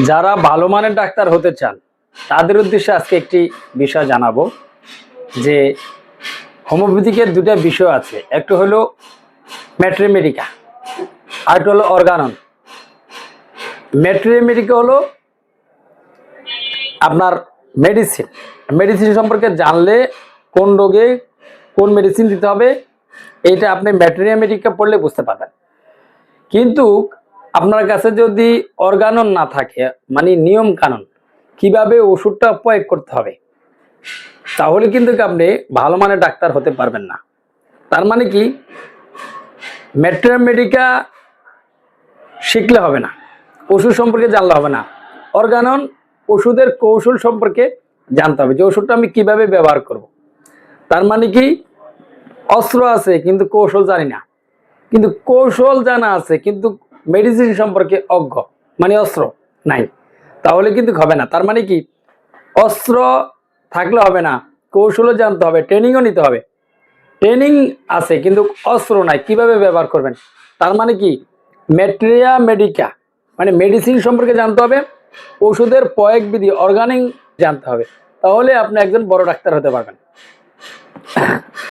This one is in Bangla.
যারা ভালো মানের ডাক্তার হতে চান তাদের উদ্দেশ্যে আজকে একটি বিষয় জানাবো যে হোমিওপ্যাথিকের দুটা বিষয় আছে, একটা হলো ম্যাট্রিমেডিকা আর একটা হলো অর্গানন। ম্যাট্রিমেডিকা হলো আপনার মেডিসিন, মেডিসিন সম্পর্কে জানলে কোন রোগে কোন মেডিসিন দিতে হবে এইটা আপনি ম্যাট্রিমেডিকা পড়লে বুঝতে পারবেন। কিন্তু আপনার কাছে যদি অর্গানন না থাকে, মানে নিয়ম কানুন কিভাবে ওষুধটা প্রয়োগ করতে হবে, তাহলে কিন্তু আপনি ভালো মানের ডাক্তার হতে পারবেন না। তার মানে কি, ম্যাট্রিমেডিকা শিখলে হবে না, ওষুধ সম্পর্কে জানলে হবে না, অর্গানন ওষুধের কৌশল সম্পর্কে জানতে হবে যে ওষুধটা আমি কিভাবে ব্যবহার করব। তার মানে কি, অস্ত্র আছে কিন্তু কৌশল জানি না, কিন্তু কৌশল জানা আছে কিন্তু মেডিসিন সম্পর্কে অজ্ঞ, মানে অস্ত্র নাই, তাহলে কিন্তু হবে না। তার মানে কি, অস্ত্র থাকলে হবে না, কৌশলও জানতে হবে, ট্রেনিংও নিতে হবে। ট্রেনিং আছে কিন্তু অস্ত্র নাই, কিভাবে ব্যবহার করবেন। তার মানে কি, ম্যাট্রিমেডিকা মানে মেডিসিন সম্পর্কে জানতে হবে, ওষুধের প্রয়োগ বিধি অর্গানিক জানতে হবে, তাহলে আপনি একজন বড় ডাক্তার হতে পারবেন।